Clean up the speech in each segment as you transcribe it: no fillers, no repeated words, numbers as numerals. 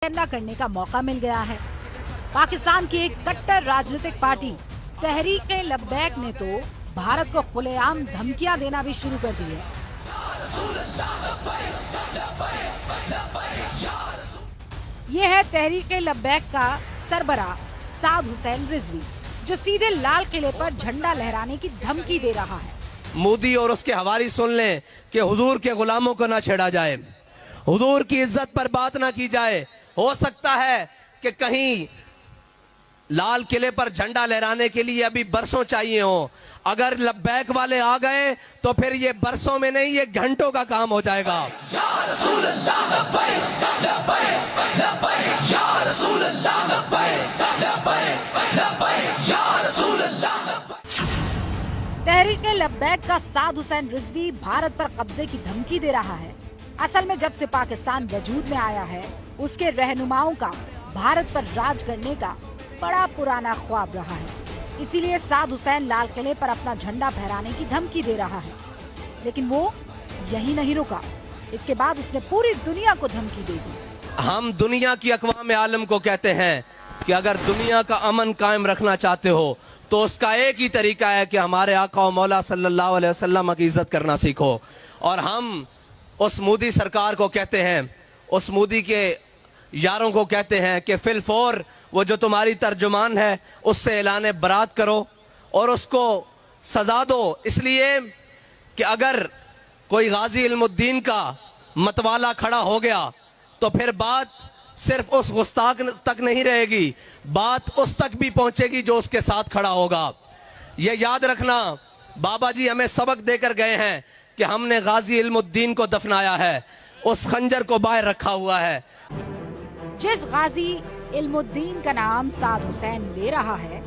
करना करने का मौका मिल गया है। पाकिस्तान की एक कट्टर राजनीतिक पार्टी तहरीक-ए-लब्बैक ने तो भारत को खुलेआम धमकियां देना भी शुरू कर दी है। ये है तहरीक-ए-लब्बैक का सरबराह साद हुसैन रिजवी, जो सीधे लाल किले पर झंडा लहराने की धमकी दे रहा है। मोदी और उसके हवारी सुन लें कि हुजूर के गुलामों को ना छेड़ा जाए, हुजूर की इज्जत पर बात ना की जाए। हो सकता है कि कहीं लाल किले पर झंडा लहराने के लिए अभी बरसों चाहिए हो। अगर लब्बैक वाले आ गए तो फिर ये बरसों में नहीं, ये घंटों का काम हो जाएगा। या रसूल अल्लाह लब्बैक, लब्बैक, लब्बैक, या रसूल अल्लाह लब्बैक, लब्बैक, लब्बैक, या रसूल अल्लाह लब्बैक। तहरीक-ए-लब्बैक का साद हुसैन रिजवी भारत पर कब्जे की धमकी दे रहा है। असल में जब से पाकिस्तान वजूद में आया है, उसके रहनुमाओं का भारत पर राज करने का बड़ा पुराना ख्वाब रहा है। इसीलिए साद हुसैन लाल किले पर अपना झंडा फहराने की धमकी दे रहा है। लेकिन वो यही नहीं रुका, इसके बाद उसने पूरी दुनिया को धमकी दे दी। हम दुनिया की अक़वाम आलम को कहते हैं कि अगर दुनिया का अमन कायम रखना चाहते हो तो उसका एक ही तरीका है कि हमारे आका और मौला सल्लल्लाहु अलैहि वसल्लम की इज्जत करना सीखो। और हम उस मोदी सरकार को कहते हैं, उस मोदी के यारों को कहते हैं कि फिलफौर वो जो तुम्हारी तर्जुमान है उससे ऐलान बरात करो और उसको सजा दो। इसलिए कि अगर कोई गाजी इल्मुद्दीन का मतवाला खड़ा हो गया तो फिर बात सिर्फ उस गुस्ताख तक नहीं रहेगी, बात उस तक भी पहुंचेगी जो उसके साथ खड़ा होगा। ये याद रखना, बाबा जी हमें सबक देकर गए हैं कि हमने गाजी इल्मुद्दीन को दफनाया है, उस खंजर को बाहर रखा हुआ है। जिस गाजी इल्मुद्दीन का नाम साद हुसैन ले रहा है,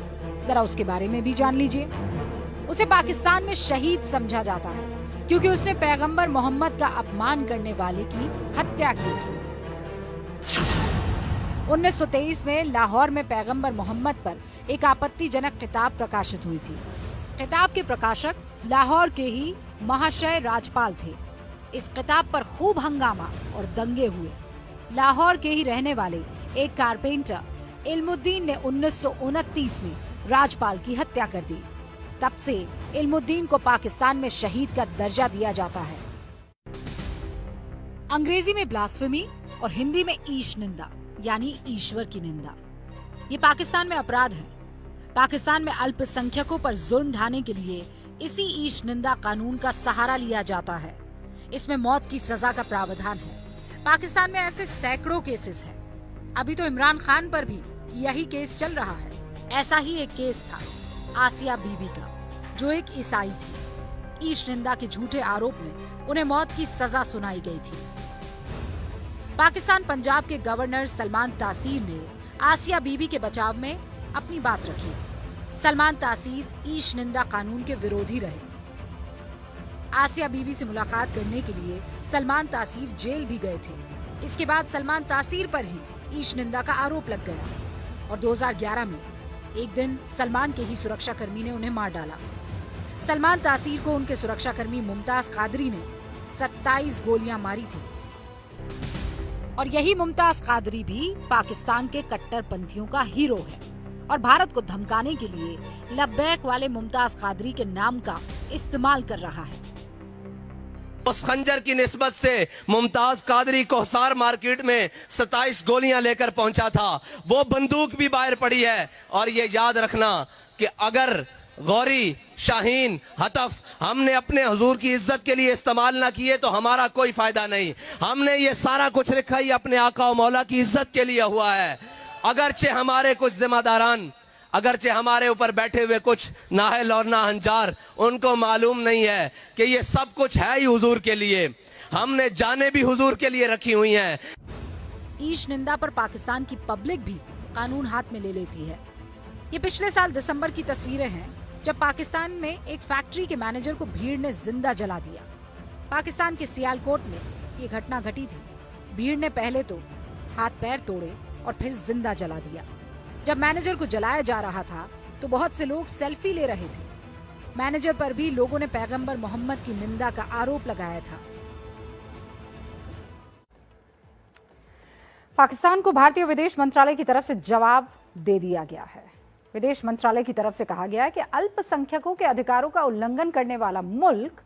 जरा उसके बारे में भी जान लीजिए। उसे पाकिस्तान में शहीद समझा जाता है क्योंकि उसने पैगंबर मोहम्मद का अपमान करने वाले की हत्या की थी। 1923 में लाहौर में पैगंबर मोहम्मद पर एक आपत्तिजनक किताब प्रकाशित हुई थी। किताब के प्रकाशक लाहौर के ही महाशय राजपाल थे। इस किताब पर खूब हंगामा और दंगे हुए। लाहौर के ही रहने वाले एक कारपेंटर इल्मुद्दीन ने 1929 में राजपाल की हत्या कर दी। तब से इल्मुद्दीन को पाकिस्तान में शहीद का दर्जा दिया जाता है। अंग्रेजी में ब्लास्फेमी और हिंदी में ईश निंदा यानी ईश्वर की निंदा, ये पाकिस्तान में अपराध है। पाकिस्तान में अल्पसंख्यकों पर जुल्म ढाने के लिए इसी ईश निंदा कानून का सहारा लिया जाता है। इसमें मौत की सजा का प्रावधान है। पाकिस्तान में ऐसे सैकड़ों केसेस हैं। अभी तो इमरान खान पर भी यही केस चल रहा है। ऐसा ही एक केस था आसिया बीबी का, जो एक ईसाई थी। ईश निंदा के झूठे आरोप में उन्हें मौत की सजा सुनाई गई थी। पाकिस्तान पंजाब के गवर्नर सलमान तासीर ने आसिया बीबी के बचाव में अपनी बात रखी। सलमान तासीर ईश निंदा कानून के विरोधी रहे। आसिया बीबी से मुलाकात करने के लिए सलमान तासीर जेल भी गए थे। इसके बाद सलमान तासीर पर ही ईश निंदा का आरोप लग गया और 2011 में एक दिन सलमान के ही सुरक्षाकर्मी ने उन्हें मार डाला। सलमान तासीर को उनके सुरक्षाकर्मी मुमताज कादरी ने 27 गोलियां मारी थी। और यही मुमताज कादरी भी पाकिस्तान के कट्टरपंथियों का हीरो है और भारत को धमकाने के लिए लब्बैक वाले मुमताज कादरी के नाम का इस्तेमाल कर रहा है। उस खंजर की निस्बत से मुमताज कादरी कोहसार मार्केट में 27 गोलियां लेकर पहुंचा था। वो बंदूक भी बाहर पड़ी है। और ये याद रखना कि अगर गौरी, शाहीन, हतफ हमने अपने हुजूर की इज्जत के लिए इस्तेमाल ना किए तो हमारा कोई फायदा नहीं। हमने ये सारा कुछ लिखा ही अपने आका और मौला की इज्जत के लिए हुआ है। अगरचे हमारे कुछ जिम्मेदारान, अगरचे हमारे ऊपर बैठे हुए कुछ नाहल और नाहंजार, उनको मालूम नहीं है कि ये सब कुछ है ही हुजूर के लिए। हमने जाने भी हुजूर के लिए रखी हुई हैं। ईश निंदा पर पाकिस्तान की पब्लिक भी कानून हाथ में ले लेती है। ये पिछले साल दिसंबर की तस्वीरें हैं जब पाकिस्तान में एक फैक्ट्री के मैनेजर को भीड़ ने जिंदा जला दिया। पाकिस्तान के सियालकोट में ये घटना घटी थी। भीड़ ने पहले तो हाथ पैर तोड़े और फिर जिंदा जला दिया। जब मैनेजर को जलाया जा रहा था तो बहुत से लोग सेल्फी ले रहे थे। मैनेजर पर भी लोगों ने पैगंबर मोहम्मद की निंदा का आरोप लगाया था। पाकिस्तान को भारतीय विदेश मंत्रालय की तरफ से जवाब दे दिया गया है। विदेश मंत्रालय की तरफ से कहा गया है कि अल्पसंख्यकों के अधिकारों का उल्लंघन करने वाला मुल्क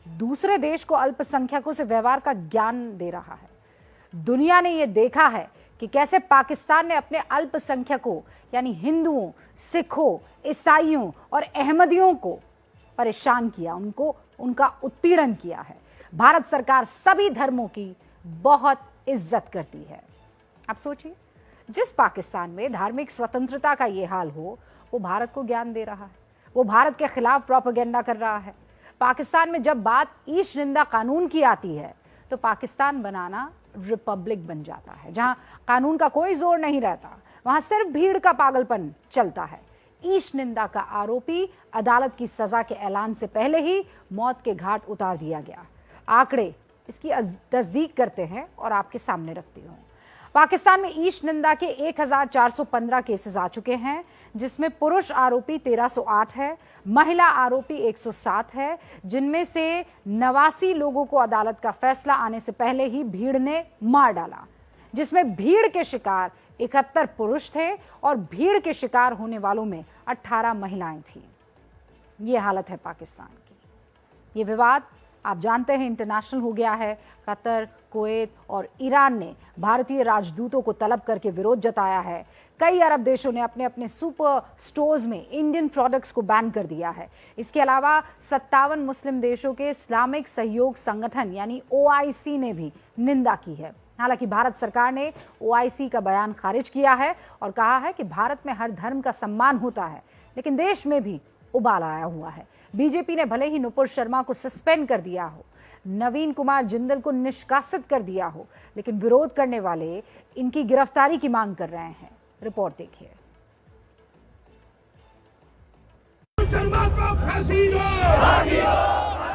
दूसरे देश को अल्पसंख्यकों से व्यवहार का ज्ञान दे रहा है। दुनिया ने यह देखा है कि कैसे पाकिस्तान ने अपने अल्पसंख्यकों यानी हिंदुओं, सिखों, ईसाइयों और अहमदियों को परेशान किया, उनका उत्पीड़न किया है। भारत सरकार सभी धर्मों की बहुत इज्जत करती है। आप सोचिए, जिस पाकिस्तान में धार्मिक स्वतंत्रता का ये हाल हो, वो भारत को ज्ञान दे रहा है, वो भारत के खिलाफ प्रोपेगेंडा कर रहा है। पाकिस्तान में जब बात ईश निंदा कानून की आती है तो पाकिस्तान बनाना रिपब्लिक बन जाता है, जहां कानून का कोई जोर नहीं रहता, वहां सिर्फ भीड़ का पागलपन चलता है। ईश निंदा का आरोपी अदालत की सजा के ऐलान से पहले ही मौत के घाट उतार दिया गया। आंकड़े इसकी तस्दीक करते हैं और आपके सामने रखती हूं। पाकिस्तान में ईश निंदा के 1415 केसेस आ चुके हैं, जिसमें पुरुष आरोपी 1308 है, महिला आरोपी 107 है, जिनमें से 89 लोगों को अदालत का फैसला आने से पहले ही भीड़ ने मार डाला, जिसमें भीड़ के शिकार 71 पुरुष थे और भीड़ के शिकार होने वालों में 18 महिलाएं थीं। ये हालत है पाकिस्तान की। ये विवाद आप जानते हैं इंटरनेशनल हो गया है। कतर, कुवैत और ईरान ने भारतीय राजदूतों को तलब करके विरोध जताया है। कई अरब देशों ने अपने अपने सुपर स्टोर्स में इंडियन प्रोडक्ट्स को बैन कर दिया है। इसके अलावा 57 मुस्लिम देशों के इस्लामिक सहयोग संगठन यानी OIC ने भी निंदा की है। हालांकि भारत सरकार ने OIC का बयान खारिज किया है और कहा है कि भारत में हर धर्म का सम्मान होता है, लेकिन देश में भी उबाल आया हुआ है। बीजेपी ने भले ही नुपुर शर्मा को सस्पेंड कर दिया हो, नवीन कुमार जिंदल को निष्कासित कर दिया हो, लेकिन विरोध करने वाले इनकी गिरफ्तारी की मांग कर रहे हैं। रिपोर्ट देखिए।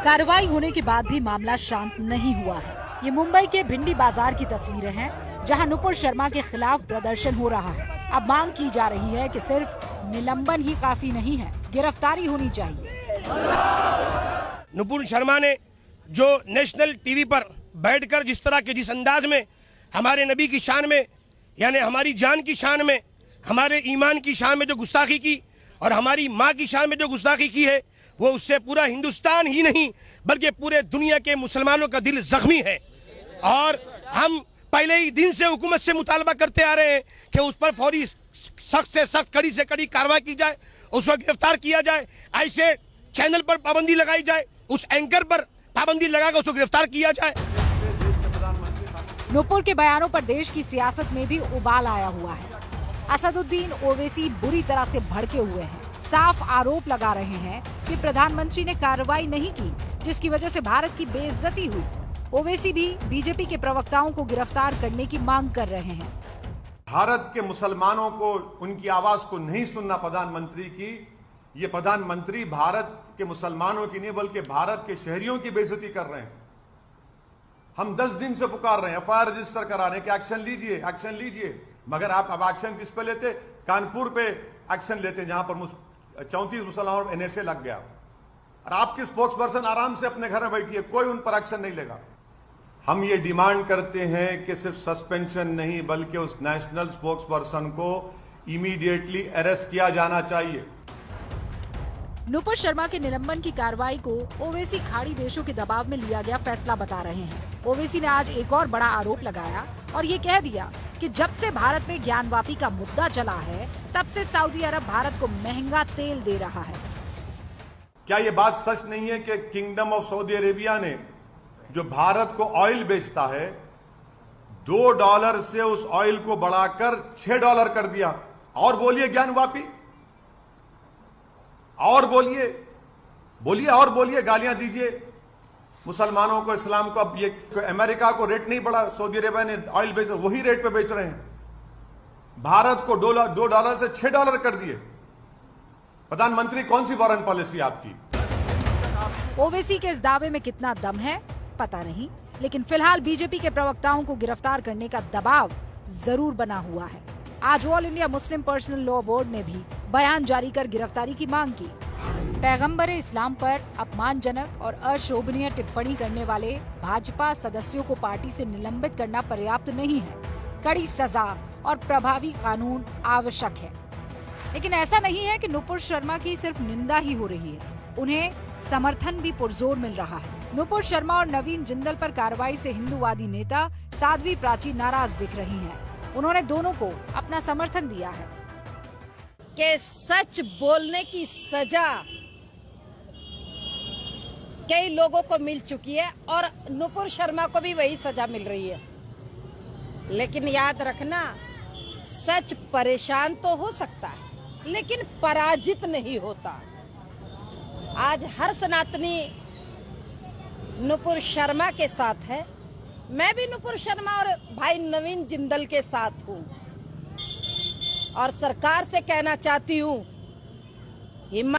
कार्रवाई होने के बाद भी मामला शांत नहीं हुआ है। ये मुंबई के भिंडी बाजार की तस्वीरें हैं, जहां नुपुर शर्मा के खिलाफ प्रदर्शन हो रहा है। अब मांग की जा रही है कि सिर्फ निलंबन ही काफी नहीं है, गिरफ्तारी होनी चाहिए। नुपुर शर्मा ने जो नेशनल टीवी पर बैठकर जिस तरह के जिस अंदाज में हमारे नबी की शान में यानी हमारी जान की शान में, हमारे ईमान की शान में जो गुस्ताखी की और हमारी माँ की शान में जो गुस्ताखी की है, वो उससे पूरा हिंदुस्तान ही नहीं बल्कि पूरे दुनिया के मुसलमानों का दिल जख्मी है। और हम पहले ही दिन से हुकूमत से मुतालबा करते आ रहे हैं कि उस पर फौरी सख्त से सख्त, कड़ी से कड़ी कार्रवाई की जाए, उसको गिरफ्तार किया जाए, ऐसे चैनल पर पाबंदी लगाई जाए, उस एंकर पर पाबंदी लगाकर उसको गिरफ्तार किया जाए। नुपुर के बयानों पर देश की सियासत में भी उबाल आया हुआ है। असदुद्दीन ओवैसी बुरी तरह से भड़के हुए हैं, साफ आरोप लगा रहे हैं कि प्रधानमंत्री ने कार्रवाई नहीं की, जिसकी वजह से भारत की बेइज्जती हुई। ओवैसी भी बीजेपी के प्रवक्ताओं को गिरफ्तार करने की मांग कर रहे हैं। भारत के मुसलमानों को उनकी आवाज को नहीं सुनना प्रधानमंत्री की, ये प्रधानमंत्री भारत के मुसलमानों की नहीं बल्कि भारत के शहरियों की बेइज्जती कर रहे हैं। हम 10 दिन से पुकार रहे हैं, FIR रजिस्टर करा रहे हैं कि एक्शन लीजिए, एक्शन लीजिए, मगर आप अब एक्शन किस पे लेते? कानपुर पे एक्शन लेते जहां पर 34 मुसलमानों पर NSA लग गया, और आपकी स्पोक्स पर्सन आराम से अपने घर में बैठी है, कोई उन पर एक्शन नहीं लेगा। हम ये डिमांड करते हैं कि सिर्फ सस्पेंशन नहीं बल्कि उस नेशनल स्पोक्स पर्सन को इमीडिएटली अरेस्ट किया जाना चाहिए। नुपुर शर्मा के निलंबन की कार्रवाई को ओवैसी खाड़ी देशों के दबाव में लिया गया फैसला बता रहे हैं। ओवैसी ने आज एक और बड़ा आरोप लगाया और ये कह दिया कि जब से भारत में ज्ञानवापी का मुद्दा चला है, तब से सऊदी अरब भारत को महंगा तेल दे रहा है। क्या ये बात सच नहीं है कि किंगडम ऑफ सऊदी अरेबिया ने जो भारत को ऑयल बेचता है, $2 से उस ऑयल को बढ़ाकर $6 कर दिया? और बोलिए ज्ञानवापी, और बोलिए, बोलिए और बोलिए, गालियां दीजिए मुसलमानों को, इस्लाम को। अब ये अमेरिका को रेट नहीं बढ़ा, सऊदी अरेबिया ने ऑयल बेच, वही रेट पे बेच रहे हैं। भारत को $2 से $6 कर दिए। प्रधानमंत्री कौन सी फॉरेन पॉलिसी आपकी? ओवैसी के इस दावे में कितना दम है पता नहीं, लेकिन फिलहाल बीजेपी के प्रवक्ताओं को गिरफ्तार करने का दबाव जरूर बना हुआ है। आज all India Muslim personal law board ने भी बयान जारी कर गिरफ्तारी की मांग की। पैगंबर इस्लाम पर अपमानजनक और अशोभनीय टिप्पणी करने वाले भाजपा सदस्यों को पार्टी से निलंबित करना पर्याप्त नहीं है। कड़ी सजा और प्रभावी कानून आवश्यक है। लेकिन ऐसा नहीं है कि नुपुर शर्मा की सिर्फ निंदा ही हो रही है, उन्हें समर्थन भी पुरजोर मिल रहा है। नुपुर शर्मा और नवीन जिंदल पर कार्रवाई से हिंदूवादी नेता साध्वी प्राची नाराज दिख रही हैं। उन्होंने दोनों को अपना समर्थन दिया है कि सच बोलने की सजा कई लोगों को मिल चुकी है और नुपुर शर्मा को भी वही सजा मिल रही है। लेकिन याद रखना, सच परेशान तो हो सकता है लेकिन पराजित नहीं होता। आज हर सनातनी नुपुर शर्मा के साथ है। मैं भी नुपुर शर्मा और भाई नवीन जिंदल के साथ हूं और सरकार से कहना चाहती हूं, हिम्मत